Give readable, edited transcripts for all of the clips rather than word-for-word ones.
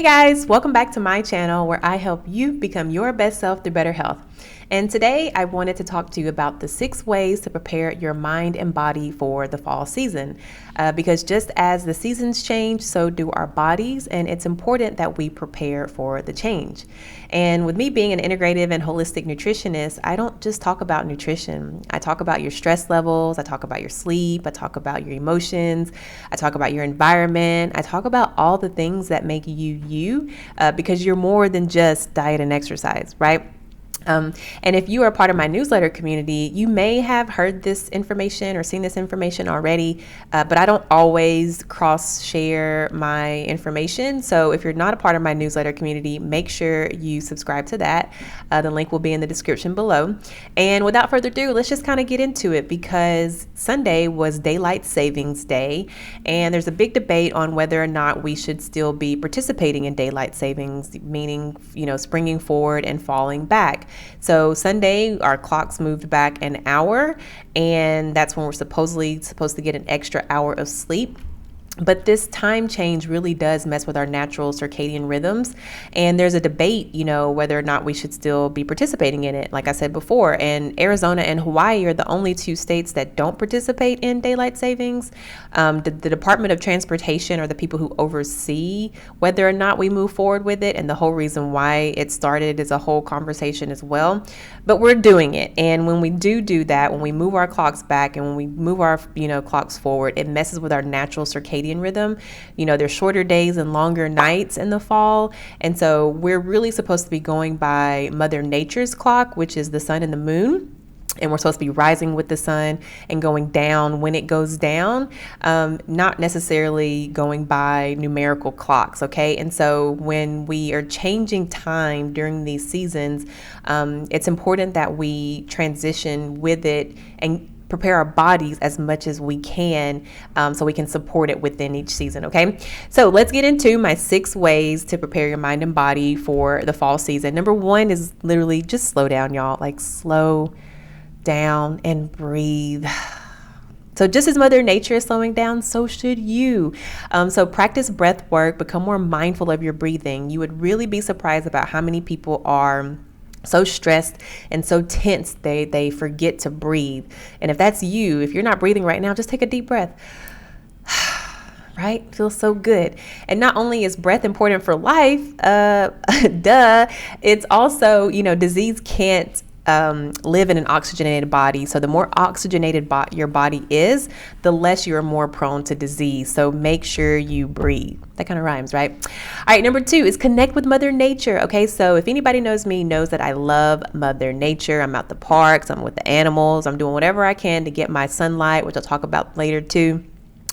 Hey guys, welcome back to my channel where I help you become your best self through better health. And today I wanted to talk to you about the 6 ways to prepare your mind and body for the fall season. Because just as the seasons change, so do our bodies, and it's important that we prepare for the change. And with me being an integrative and holistic nutritionist, I don't just talk about nutrition. I talk about your stress levels, I talk about your sleep, I talk about your emotions, I talk about your environment, I talk about all the things that make you you, because you're more than just diet and exercise, right? And if you are part of my newsletter community, you may have heard this information or seen this information already, but I don't always cross share my information. So if you're not a part of my newsletter community, make sure you subscribe to that. The link will be in the description below. And without further ado, let's just kind of get into it, because Sunday was Daylight Savings Day, and there's a big debate on whether or not we should still be participating in daylight savings, meaning, springing forward and falling back. So Sunday, our clocks moved back an hour, and that's when we're supposedly supposed to get an extra hour of sleep. But this time change really does mess with our natural circadian rhythms. And there's a debate, whether or not we should still be participating in it. Like I said before, and Arizona and Hawaii are the only 2 states that don't participate in daylight savings. The Department of Transportation are the people who oversee whether or not we move forward with it. And the whole reason why it started is a whole conversation as well. But we're doing it. And when we do that, when we move our clocks back and when we move our, clocks forward, it messes with our natural circadian rhythm. There's shorter days and longer nights in the fall. And so we're really supposed to be going by Mother Nature's clock, which is the sun and the moon. And we're supposed to be rising with the sun and going down when it goes down, not necessarily going by numerical clocks, okay? And so when we are changing time during these seasons, it's important that we transition with it and prepare our bodies as much as we can, so we can support it within each season, okay? So let's get into my 6 ways to prepare your mind and body for the fall season. Number 1 is literally just slow down, y'all. Like, slow down and breathe. So just as Mother Nature is slowing down, so should you. So practice breath work, become more mindful of your breathing. You would really be surprised about how many people are so stressed and so tense they forget to breathe. And if that's you, if you're not breathing right now, just take a deep breath. Right? Feels so good. And not only is breath important for life, it's also, disease can't live in an oxygenated body. So the more oxygenated your body is, the less you're more prone to disease. So make sure you breathe. That kind of rhymes, right? All right, number 2 is connect with Mother Nature. Okay, so if anybody knows me, knows that I love Mother Nature. I'm out the parks, I'm with the animals, I'm doing whatever I can to get my sunlight, which I'll talk about later too.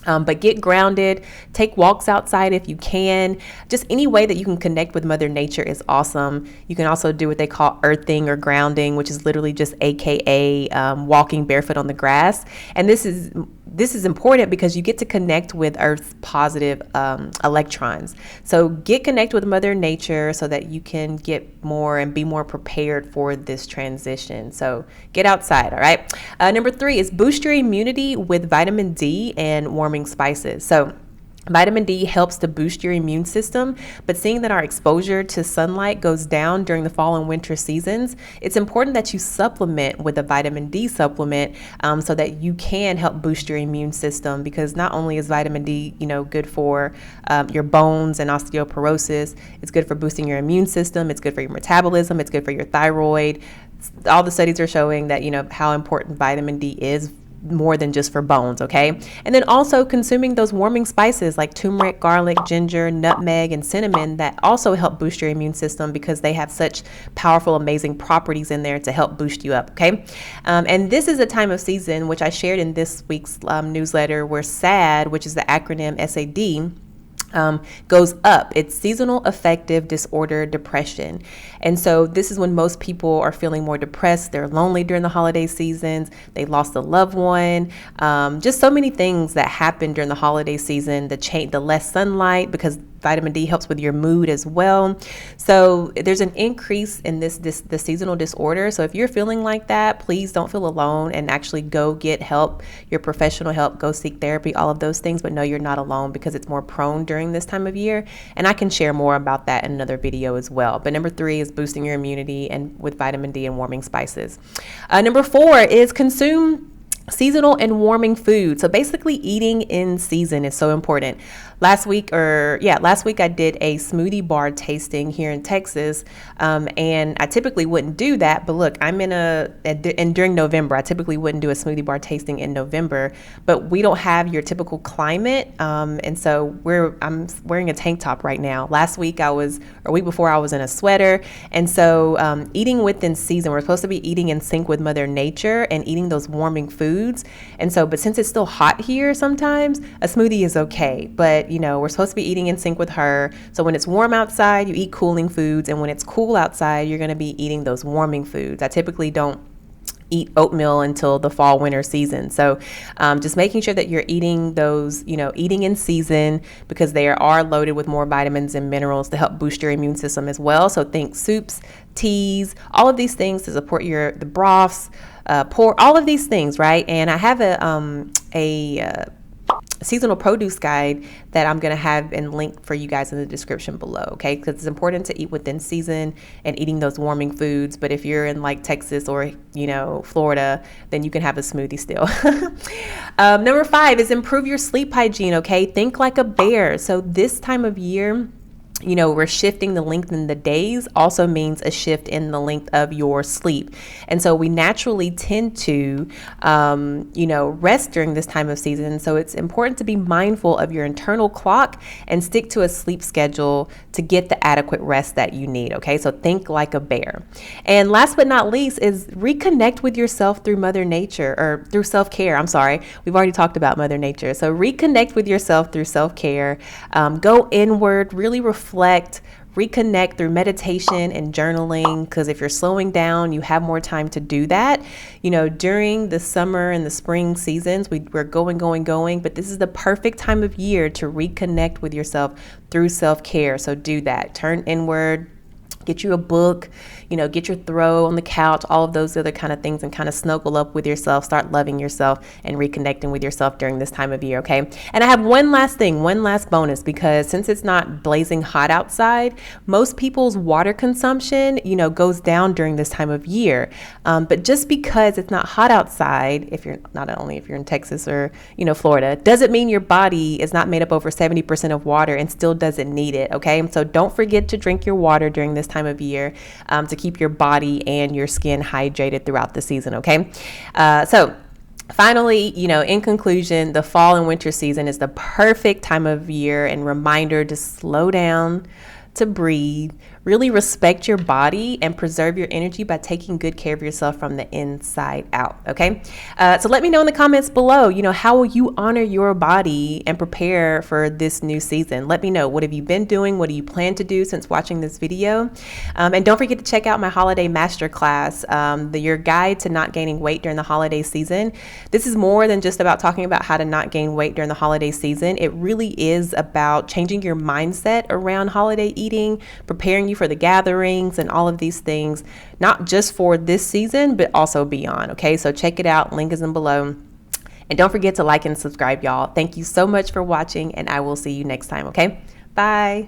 But get grounded, take walks outside if you can. Just any way that you can connect with Mother Nature is awesome. You can also do what they call earthing or grounding, which is literally just AKA walking barefoot on the grass. And this is important because you get to connect with Earth's positive electrons. So get connected with Mother Nature so that you can get more and be more prepared for this transition. So get outside, all right? Number 3 is boost your immunity with vitamin D and warming spices. So vitamin D helps to boost your immune system, but seeing that our exposure to sunlight goes down during the fall and winter seasons, it's important that you supplement with a vitamin D supplement, so that you can help boost your immune system, because not only is vitamin D, good for your bones and osteoporosis, it's good for boosting your immune system, it's good for your metabolism, it's good for your thyroid. All the studies are showing that, how important vitamin D is, more than just for bones, okay? And then also consuming those warming spices like turmeric, garlic, ginger, nutmeg, and cinnamon that also help boost your immune system, because they have such powerful, amazing properties in there to help boost you up, okay? And this is a time of season, which I shared in this week's newsletter, where SAD, which is the acronym SAD, goes up. It's seasonal affective disorder depression. And so this is when most people are feeling more depressed. They're lonely during the holiday seasons. They lost a loved one. Just so many things that happen during the holiday season, the less sunlight, because Vitamin D helps with your mood as well. So there's an increase in the seasonal disorder. So if you're feeling like that, please don't feel alone and actually go get help, your professional help, go seek therapy, all of those things. But no, you're not alone because it's more prone during this time of year. And I can share more about that in another video as well. But number 3 is boosting your immunity and with vitamin D and warming spices. Number 4 is consume seasonal and warming food. So basically eating in season is so important. Last week I did a smoothie bar tasting here in Texas. And I typically wouldn't do that, but look, and during November, I typically wouldn't do a smoothie bar tasting in November, but we don't have your typical climate. And so I'm wearing a tank top right now. Week before I was in a sweater. And so, eating within season, we're supposed to be eating in sync with Mother Nature and eating those warming foods. And so, but since it's still hot here, sometimes a smoothie is okay, but we're supposed to be eating in sync with her. So when it's warm outside, you eat cooling foods. And when it's cool outside, you're going to be eating those warming foods. I typically don't eat oatmeal until the fall winter season. So just making sure that you're eating those, eating in season, because they are loaded with more vitamins and minerals to help boost your immune system as well. So think soups, teas, all of these things to support the broths, all of these things, right? And I have a seasonal produce guide that I'm going to have and link for you guys in the description below, okay? Because it's important to eat within season and eating those warming foods. But if you're in like Texas or, Florida, then you can have a smoothie still. Number 5 is improve your sleep hygiene, okay? Think like a bear. So this time of year, we're shifting the length in the days also means a shift in the length of your sleep. And so we naturally tend to, rest during this time of season. So it's important to be mindful of your internal clock and stick to a sleep schedule to get the adequate rest that you need. Okay. So think like a bear. And last but not least is reconnect with yourself through Mother Nature, or through self-care. I'm sorry. We've already talked about Mother Nature. So reconnect with yourself through self-care, go inward, really reflect, reconnect through meditation and journaling, because if you're slowing down, you have more time to do that. During the summer and the spring seasons, we're going, but this is the perfect time of year to reconnect with yourself through self-care. So do that. Turn inward. Get you a book, get your throw on the couch, all of those other kind of things, and kind of snuggle up with yourself, start loving yourself and reconnecting with yourself during this time of year, okay? And I have one last bonus, because since it's not blazing hot outside, most people's water consumption, goes down during this time of year. But just because it's not hot outside, if you're in Texas or, Florida, doesn't mean your body is not made up over 70% of water and still doesn't need it, okay? So don't forget to drink your water during this time of year to keep your body and your skin hydrated throughout the season, okay? So finally, in conclusion, the fall and winter season is the perfect time of year and reminder to slow down, to breathe, really respect your body, and preserve your energy by taking good care of yourself from the inside out, okay? So let me know in the comments below, how will you honor your body and prepare for this new season? Let me know, what have you been doing? What do you plan to do since watching this video? And don't forget to check out my holiday masterclass, your guide to not gaining weight during the holiday season. This is more than just about talking about how to not gain weight during the holiday season. It really is about changing your mindset around holiday eating, preparing you for the gatherings and all of these things, not just for this season, but also beyond. Okay, so check it out. Link is in below. And don't forget to like and subscribe, y'all. Thank you so much for watching, and I will see you next time. Okay, bye.